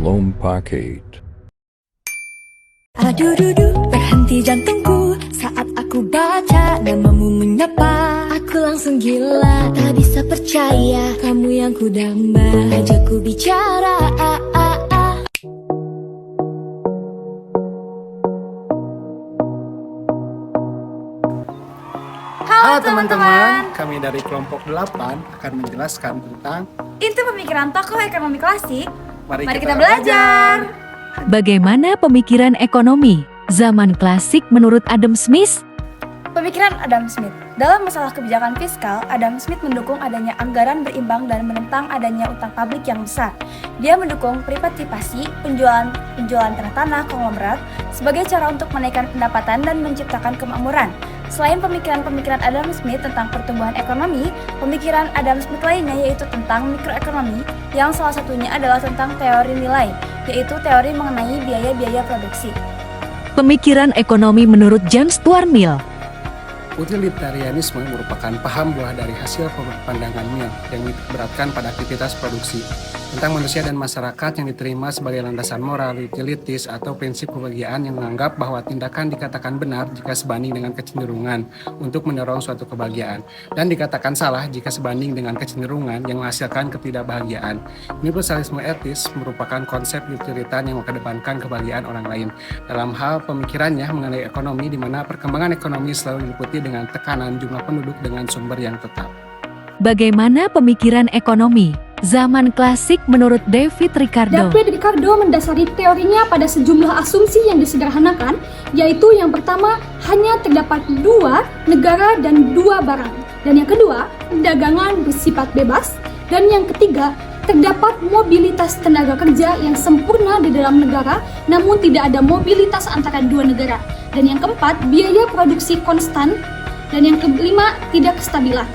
Shalom Paket. Aduh duduh, berhenti jantungku saat aku baca namamu menyapa. Aku langsung gila, tak bisa percaya kamu yang ku damba. Ajak ku bicara. Halo teman-teman, kami dari kelompok 8 akan menjelaskan tentang Inti pemikiran tokoh ekonomi klasik. Mari Kita belajar. Bagaimana pemikiran ekonomi zaman klasik menurut Adam Smith? Pemikiran Adam Smith. Dalam masalah kebijakan fiskal, Adam Smith mendukung adanya anggaran berimbang dan menentang adanya utang publik yang besar. Dia mendukung privatisasi, penjualan tanah konglomerat sebagai cara untuk menaikkan pendapatan dan menciptakan kemakmuran. Selain pemikiran-pemikiran Adam Smith tentang pertumbuhan ekonomi, pemikiran Adam Smith lainnya yaitu tentang mikroekonomi, yang salah satunya adalah tentang teori nilai, yaitu teori mengenai biaya-biaya produksi. Pemikiran ekonomi menurut John Stuart Mill. utilitarianisme merupakan paham buah dari hasil pandangan Mill yang diberatkan pada aktivitas produksi tentang manusia dan masyarakat yang diterima sebagai landasan moral, utilitis, atau prinsip kebahagiaan yang menganggap bahwa tindakan dikatakan benar jika sebanding dengan kecenderungan untuk mendorong suatu kebahagiaan dan dikatakan salah jika sebanding dengan kecenderungan yang menghasilkan ketidakbahagiaan. Universalisme etis merupakan konsep utilitarian yang mengedepankan kebahagiaan orang lain. Dalam hal pemikirannya mengenai ekonomi, di mana perkembangan ekonomi selalu diliputi dengan tekanan jumlah penduduk dengan sumber yang tetap. Bagaimana pemikiran ekonomi zaman klasik menurut David Ricardo? David Ricardo mendasari teorinya pada sejumlah asumsi yang disederhanakan, yaitu yang pertama, hanya terdapat 2 negara dan 2 barang. Dan yang kedua, perdagangan bersifat bebas. Dan yang ketiga, terdapat mobilitas tenaga kerja yang sempurna di dalam negara, namun tidak ada mobilitas antara 2 negara. Dan yang keempat, biaya produksi konstan. Dan yang kelima, tidak kestabilan.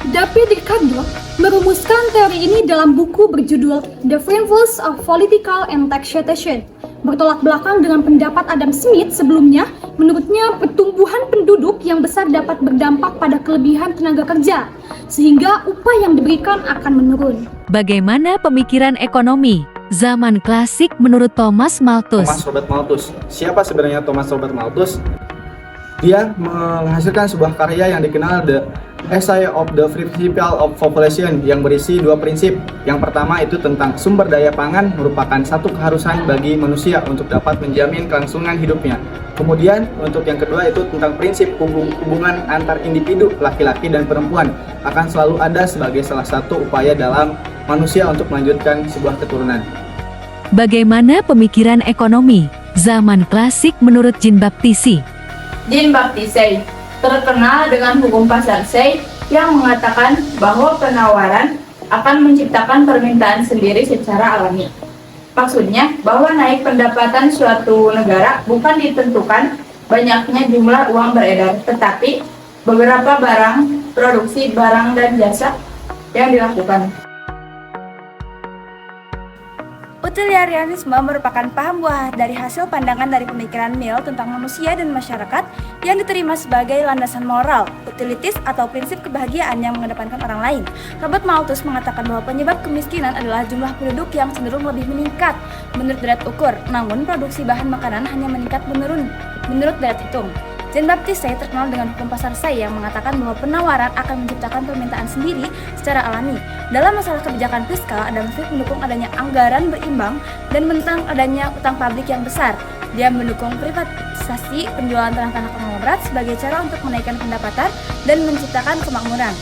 David Ricardo merumuskan teori ini dalam buku berjudul The Principles of Political and Taxation. Bertolak belakang dengan pendapat Adam Smith sebelumnya, menurutnya pertumbuhan penduduk yang besar dapat berdampak pada kelebihan tenaga kerja, sehingga upah yang diberikan akan menurun. Bagaimana pemikiran ekonomi zaman klasik menurut Thomas Malthus? Thomas Robert Malthus. Siapa sebenarnya Thomas Robert Malthus? Dia menghasilkan sebuah karya yang dikenal The Essay of the Principle of Population yang berisi 2 prinsip. Yang pertama itu tentang sumber daya pangan merupakan satu keharusan bagi manusia untuk dapat menjamin kelangsungan hidupnya. Kemudian untuk yang kedua itu tentang prinsip hubungan antar individu laki-laki dan perempuan akan selalu ada sebagai salah satu upaya dalam manusia untuk melanjutkan sebuah keturunan. Bagaimana pemikiran ekonomi zaman klasik menurut Jean-Baptiste? Jean-Baptiste terkenal dengan hukum pasar Say yang mengatakan bahwa penawaran akan menciptakan permintaan sendiri secara alami. Maksudnya bahwa naik pendapatan suatu negara bukan ditentukan banyaknya jumlah uang beredar, tetapi beberapa barang, produksi barang dan jasa yang dilakukan. Utilitarianisme merupakan paham buah dari hasil pandangan dari pemikiran Mill tentang manusia dan masyarakat yang diterima sebagai landasan moral, utilitis, atau prinsip kebahagiaan yang mengedepankan orang lain. Robert Malthus mengatakan bahwa penyebab kemiskinan adalah jumlah penduduk yang cenderung lebih meningkat menurut derajat ukur, namun produksi bahan makanan hanya meningkat menurun menurut derajat hitung. Jean-Baptiste terkenal dengan hukum pasar Say yang mengatakan bahwa penawaran akan menciptakan permintaan sendiri secara alami. Dalam masalah kebijakan fiskal, Adam Smith mendukung adanya anggaran berimbang dan menentang adanya utang publik yang besar. Dia mendukung privatisasi, penjualan tanah konglomerat sebagai cara untuk menaikkan pendapatan dan menciptakan kemakmuran.